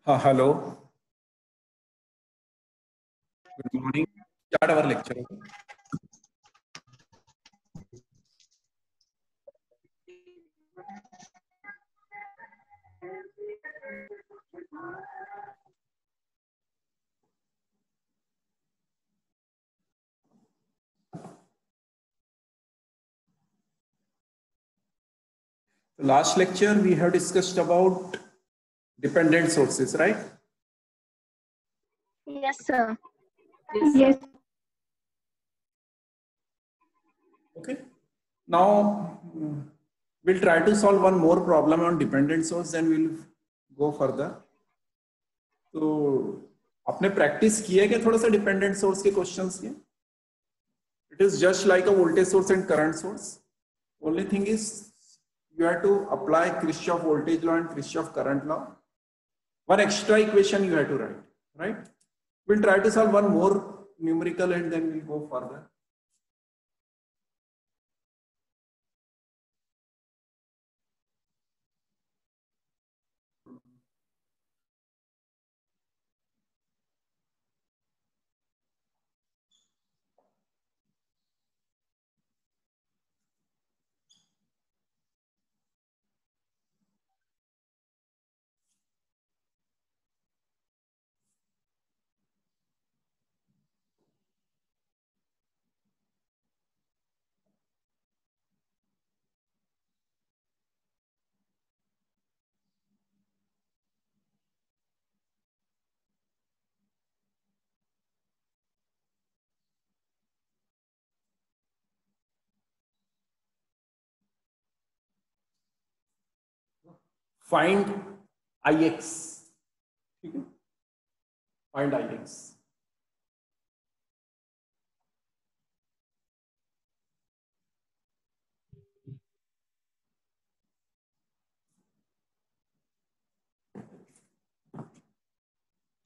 Hello, good morning. Start our lecture. Last lecture we have discussed about dependent sources, right? Yes, sir. Yes. Okay. Now we'll try to solve one more problem on dependent source, then we'll go further. तो आपने practice की है क्या थोड़ा सा dependent source के questions के? It is just like a voltage source and current source. Only thing is you have to apply Kirchhoff voltage law and Kirchhoff current law. One extra equation you have to write, right? We'll try to solve one more numerical and then we'll go further. Find Ix. ठीक है? Find Ix.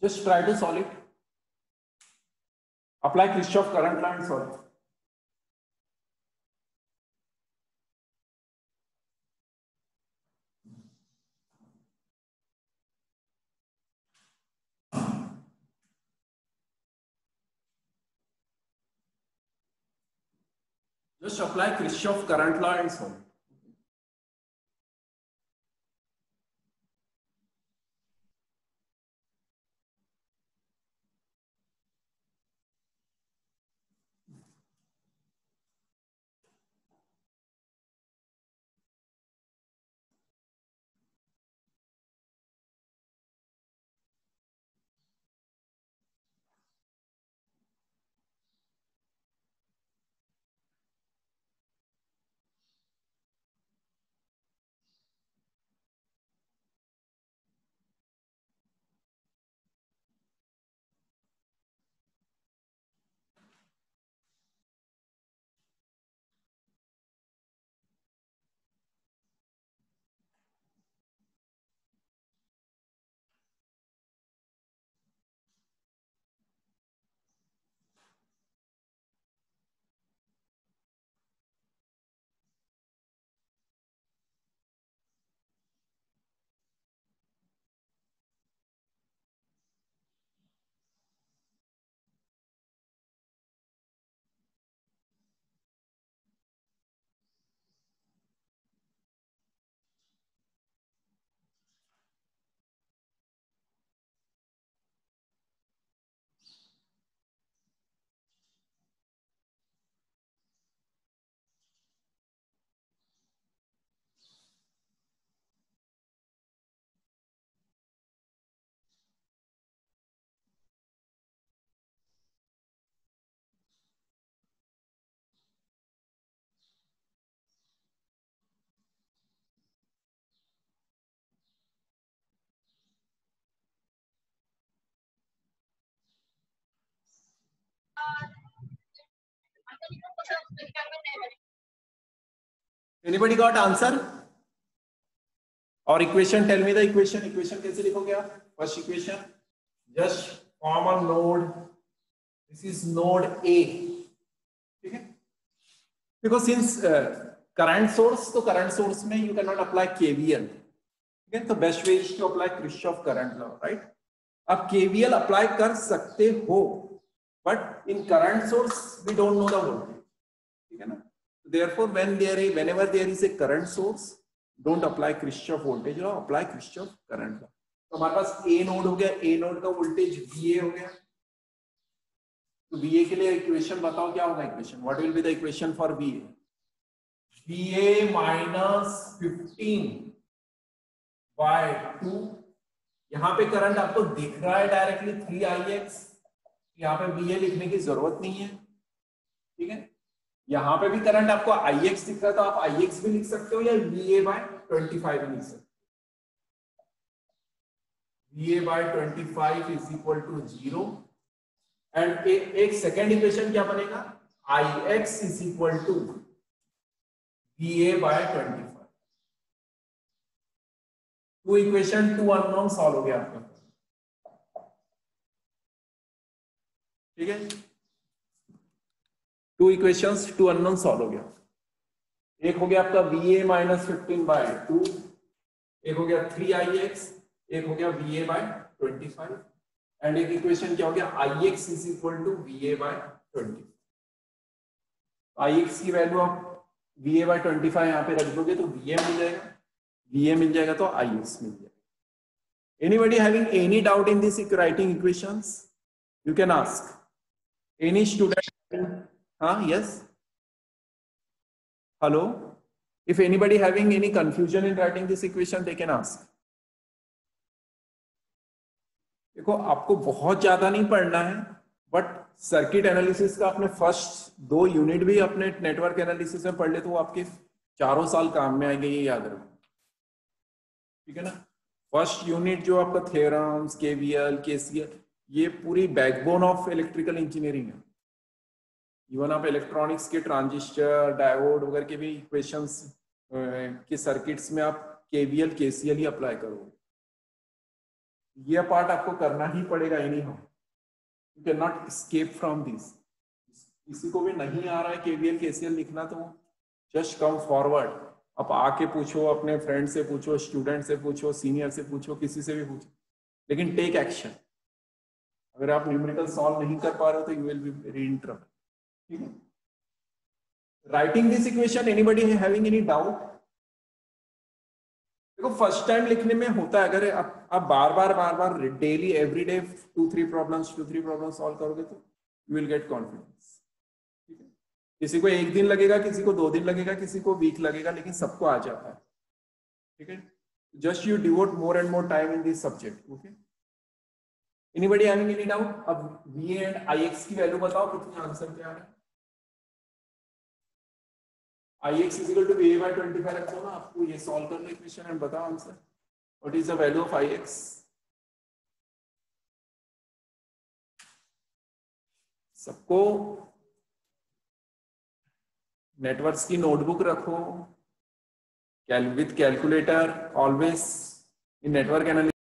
Just try to solve it. Apply Kirchhoff current law and solve. Just apply Kirchhoff current law and solve. Anybody got answer? और equation, tell me the equation. Equation कैसे लिखोगे आप? First equation, just form a node. This is node A. ठीक है, because since current source, तो current source में you can not apply KVL. ठीक है, तो best way is to apply Kirchhoff current law, right? आप केवीएल अप्लाई कर सकते हो, but in current source we don't know the voltage. ठीक है ना? Therefore, whenever there is a current source, don't apply Kirchhoff voltage law, apply Kirchhoff current law. तो हमारे पास A node हो गया, A नोड का वोल्टेज VA हो गया. तो VA के लिए इक्वेशन बताओ, क्या होगा equation? What will be the equation for VA? VA minus 15 by 2. यहाँ पे करंट आपको दिख रहा है डायरेक्टली 3ix. यहाँ पे VA लिखने की जरूरत नहीं है. ठीक है, यहां पे भी करंट आपको Ix दिख रहा है, तो आप Ix भी लिख सकते हो या VA by 25 भी लिख सकते हो. VA by 25 is equal to 0. And एक सेकेंड इक्वेशन क्या बनेगा? Ix is equal to VA by 25. Two equation, two unknown solve हो गया आपका. ठीक है, two equations, two unknown solve हो गया. एक हो गया आपका VA minus 15 by 2, एक हो गया 3ix, एक हो गया VA by 25, एंड एक इक्वेशन क्या हो गया? Ix is equal to VA by 25. Ix की वैल्यू आप VA by 25 यहाँ पे रख दोगे तो VA मिल जाएगा, VA मिल जाएगा तो Ix मिल जाएगा. Anybody having any doubt in this writing equations? You can ask. Any student? Yes. Hello. If anybody having any confusion in writing this equation, they can ask. देखो, आपको बहुत ज्यादा नहीं पढ़ना है, बट सर्किट एनालिसिस का आपने फर्स्ट 2 यूनिट भी अपने नेटवर्क एनालिसिस में पढ़ ले तो वो आपके 4 साल काम में आएंगे, ये याद रखो. ठीक है ना? फर्स्ट यूनिट जो आपका थ्योरम्स, केवीएल, केसीएल, ये पूरी बैकबोन ऑफ इलेक्ट्रिकल इंजीनियरिंग है. इवन आप इलेक्ट्रॉनिक्स के ट्रांजिस्टर, डायोड वगैरह के भी इक्वेशंस के सर्किट्स में आप केवीएल, केसीएल ही अप्लाई करोगे. ये पार्ट आपको करना ही पड़ेगा any how. You can not escape from this. किसी को भी नहीं आ रहा है केवीएल, केसीएल लिखना तो जस्ट कम फॉरवर्ड. आप आके पूछो, अपने फ्रेंड से पूछो, स्टूडेंट से पूछो, सीनियर से पूछो, किसी से भी पूछो, लेकिन टेक एक्शन. अगर आप न्यूमेरिकल सॉल्व नहीं कर पा रहे हो तो you will be very in trouble. ठीक है, writing this equation, anybody having any doubt? देखो, फर्स्ट टाइम लिखने में होता है, अगर आप बार बार डेली एवरीडे 2-3 प्रॉब्लम्स सॉल्व करोगे तो यू विल गेट कॉन्फिडेंस. ठीक है, किसी को 1 दिन लगेगा, किसी को 2 दिन लगेगा, किसी को वीक लगेगा, लेकिन सबको आ जाता है. ठीक है, just you devote more and more time in this subject. Okay, anybody having any doubt? अब VA एंड Ix की वैल्यू बताओ, कितने आंसर क्या है? Ix is equal to VA by 25 रखो ना. आपको ये सॉल्व करना इक्वेशन एंड बताओ answer. What is the value of Ix? सबको नेटवर्क्स की नोटबुक रखो, with calculator always in network analysis.